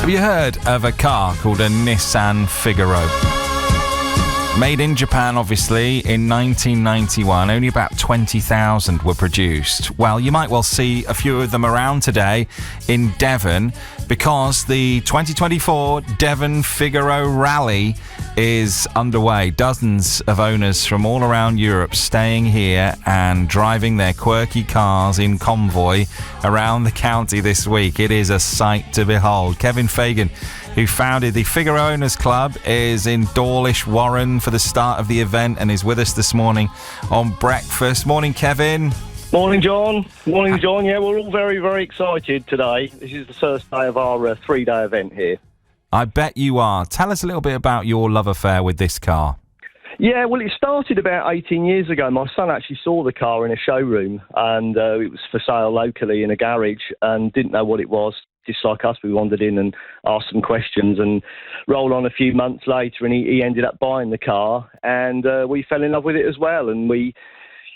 Have you heard of a car called a Nissan Figaro? Made in Japan, obviously, in 1991. Only about 20,000 were produced. Well, you might well see a few of them around today in Devon because the 2024 Devon Figaro Rally is underway. Dozens of owners from all around Europe staying here and driving their quirky cars in convoy around the county this week. It is a sight to behold. Kevin Fagan, who founded the Figaro Owners Club, is in Dawlish, Warren for the start of the event and is with us this morning on breakfast. Morning, Kevin. Morning, John. Morning, John. Yeah, we're all very, very excited today. This is the first day of our three-day event here. I bet you are. Tell us a little bit about your love affair with this car. Yeah, well, it started about 18 years ago. My son actually saw the car in a showroom and it was for sale locally in a garage and didn't know what it was. Just like us, we wandered in and asked some questions and roll on a few months later and he ended up buying the car and we fell in love with it as well. And we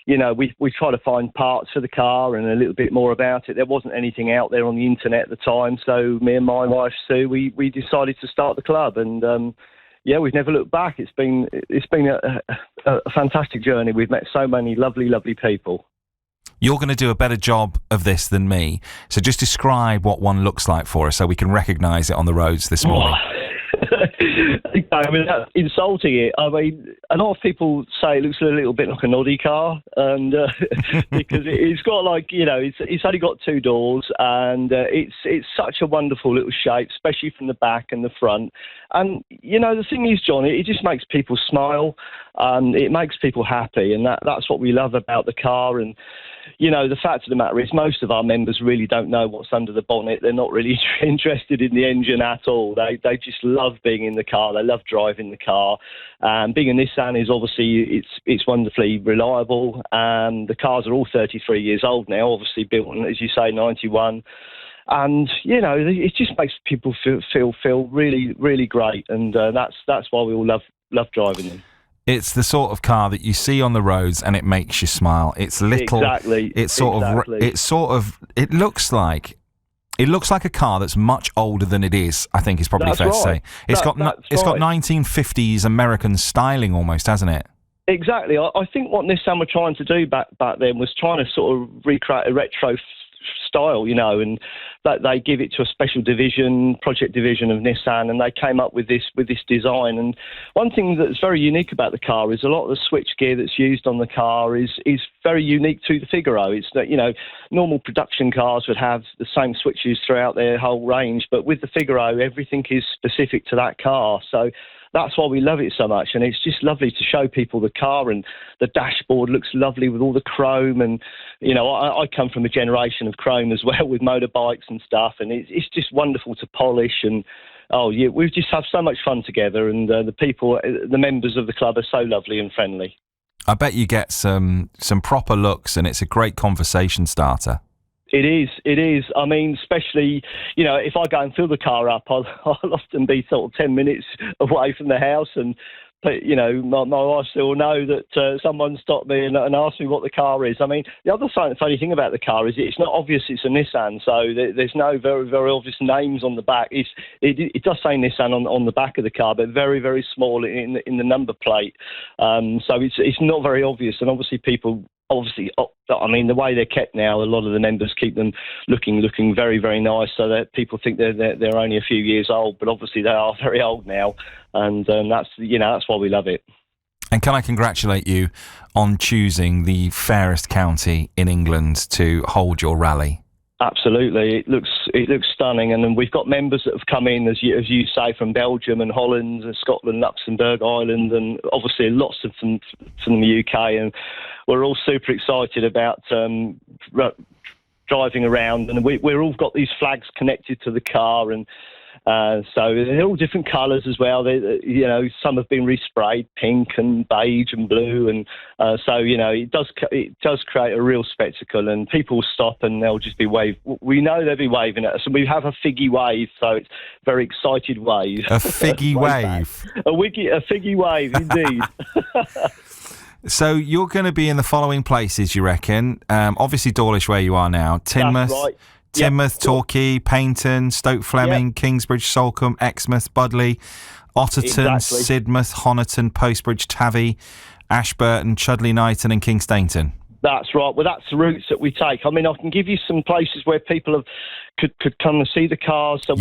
tried to find parts for the car and a little bit more about it. There wasn't anything out there on the internet at the time. So me and my wife, Sue, we decided to start the club and we've never looked back. It's been a fantastic journey. We've met so many lovely, lovely people. You're going to do a better job of this than me. So just describe what one looks like for us so we can recognise it on the roads this morning. I mean, that's insulting it. I mean, a lot of people say it looks a little bit like an Audi car, and because it's got it's only got two doors, and it's such a wonderful little shape, especially from the back and the front. And the thing is, John, it just makes people smile, it makes people happy, and that's what we love about the car. And the fact of the matter is, most of our members really don't know what's under the bonnet. They're not really interested in the engine at all. They just love being in the car. They love driving the car. Being a Nissan is obviously it's wonderfully reliable. The cars are all 33 years old now, obviously built in, as you say, 91. And it just makes people feel really, really great. And that's why we all love driving them. It's the sort of car that you see on the roads and it makes you smile. It's little. Exactly. It looks like a car that's much older than it is. I think is probably fair to say. It's got 1950s American styling almost, hasn't it? Exactly. I think what Nissan were trying to do back then was trying to sort of recreate a retro style, and that they give it to a special project division of Nissan, and they came up with this design. And one thing that's very unique about the car is a lot of the switchgear that's used on the car is very unique to the Figaro. It's that normal production cars would have the same switches throughout their whole range, but with the Figaro, everything is specific to that car. So that's why we love it so much, and it's just lovely to show people the car, and the dashboard looks lovely with all the chrome. And I come from a generation of chrome as well with motorbikes and stuff, and it's just wonderful to polish. And we just have so much fun together, and the members of the club are so lovely and friendly. I bet you get some proper looks, and it's a great conversation starter. It is. I mean, especially, if I go and fill the car up, I'll often be sort of 10 minutes away from the house. And, my wife will know that someone stopped me and asked me what the car is. I mean, the other funny thing about the car is it's not obvious it's a Nissan, so there's no very, very obvious names on the back. It does say Nissan on the back of the car, but very, very small in the number plate. So it's not very obvious, and obviously people... the way they're kept now, a lot of the members keep them looking very, very nice, so that people think they're only a few years old, but obviously they are very old now, and that's why we love it. And can I congratulate you on choosing the fairest county in England to hold your rally? Absolutely, it looks stunning, and then we've got members that have come in, as you say, from Belgium and Holland and Scotland, Luxembourg, Ireland, and obviously lots of them from the UK, and we're all super excited about driving around, and we've all got these flags connected to the car, and so they're all different colours as well. Some have been resprayed, pink and beige and blue, and so it does create a real spectacle. And people stop and they'll just be waving. We know they'll be waving at us, and we have a figgy wave, so it's a very excited wave. A figgy wave. A figgy wave, indeed. So you're going to be in the following places, you reckon? Obviously Dawlish, where you are now. Teignmouth. That's right. Teignmouth, Torquay, Paignton, Stoke Fleming, Kingsbridge, Salcombe, Exmouth, Budley, Otterton, Sidmouth, Honiton, Postbridge, Tavy, Ashburton, Chudley Knighton and King Stainton. That's right. Well, that's the routes that we take. I mean, I can give you some places where people could come and see the cars. So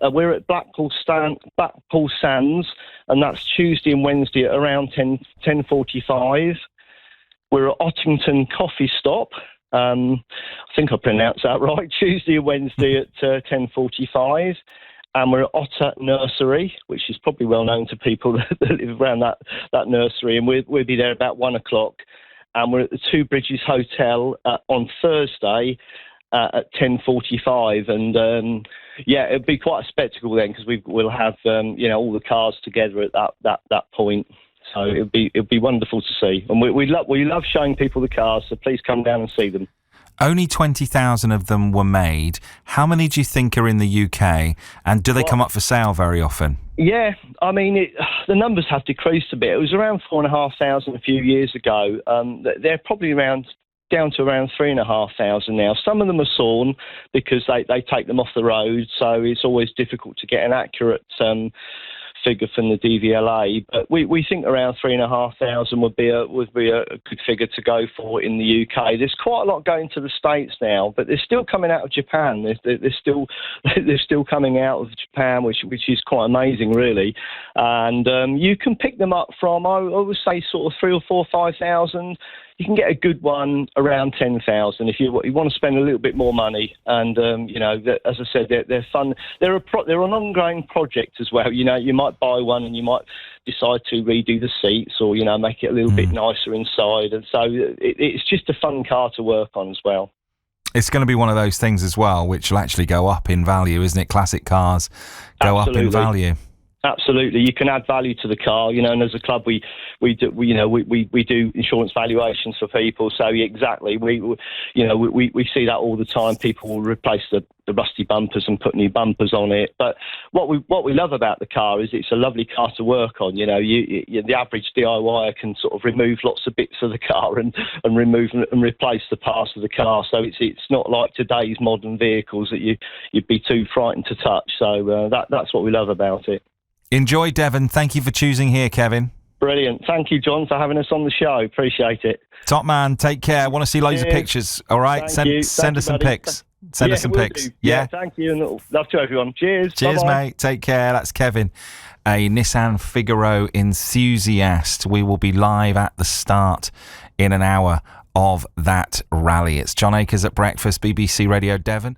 we're at Blackpool Sands, and that's Tuesday and Wednesday at around 10:45. We're at Ottington Coffee Stop. I think I pronounced that right. Tuesday and Wednesday at 10:45. And we're at Otter Nursery, which is probably well known to people that live around that nursery. And we'll be there about 1 o'clock. And we're at the Two Bridges Hotel on Thursday at 10:45. And it'll be quite a spectacle then, because we'll have all the cars together at that point. So it'll be wonderful to see. And we love showing people the cars. So please come down and see them. Only 20,000 of them were made. How many do you think are in the UK? And do they come up for sale very often? Yeah, I mean, the numbers have decreased a bit. It was around 4,500 a few years ago. They're probably down to around 3,500 now. Some of them are sawn because they take them off the road, so it's always difficult to get an accurate figure from the DVLA, but we think around 3,500 would be a good figure to go for in the UK. There's quite a lot going to the States now, but they're still coming out of Japan. They're still coming out of Japan, which is quite amazing, really. And you can pick them up from, I would say, sort of 3,000 or 4,000, 5,000. You can get a good one around 10,000 if you want to spend a little bit more money. And as I said, they're fun. They're an ongoing project as well. You might buy one and you might decide to redo the seats or make it a little bit nicer inside. And so it's just a fun car to work on as well. It's going to be one of those things as well, which will actually go up in value, isn't it? Classic cars go up in value. Absolutely, you can add value to the car, and as a club we do insurance valuations for people. So exactly, we see that all the time. People will replace the rusty bumpers and put new bumpers on it. But what we love about the car is it's a lovely car to work on. The average DIYer can sort of remove lots of bits of the car and remove and replace the parts of the car. So it's not like today's modern vehicles that you'd be too frightened to touch. So that's what we love about it. Enjoy Devon. Thank you for choosing here, Kevin. Brilliant. Thank you, John, for having us on the show. Appreciate it. Top man. Take care. I want to see loads of pictures. All right. Send us some pics. Send us some pics. Yeah. Thank you. And love to everyone. Cheers. Cheers, bye-bye. Mate. Take care. That's Kevin, a Nissan Figaro enthusiast. We will be live at the start in an hour of that rally. It's John Akers at Breakfast, BBC Radio Devon.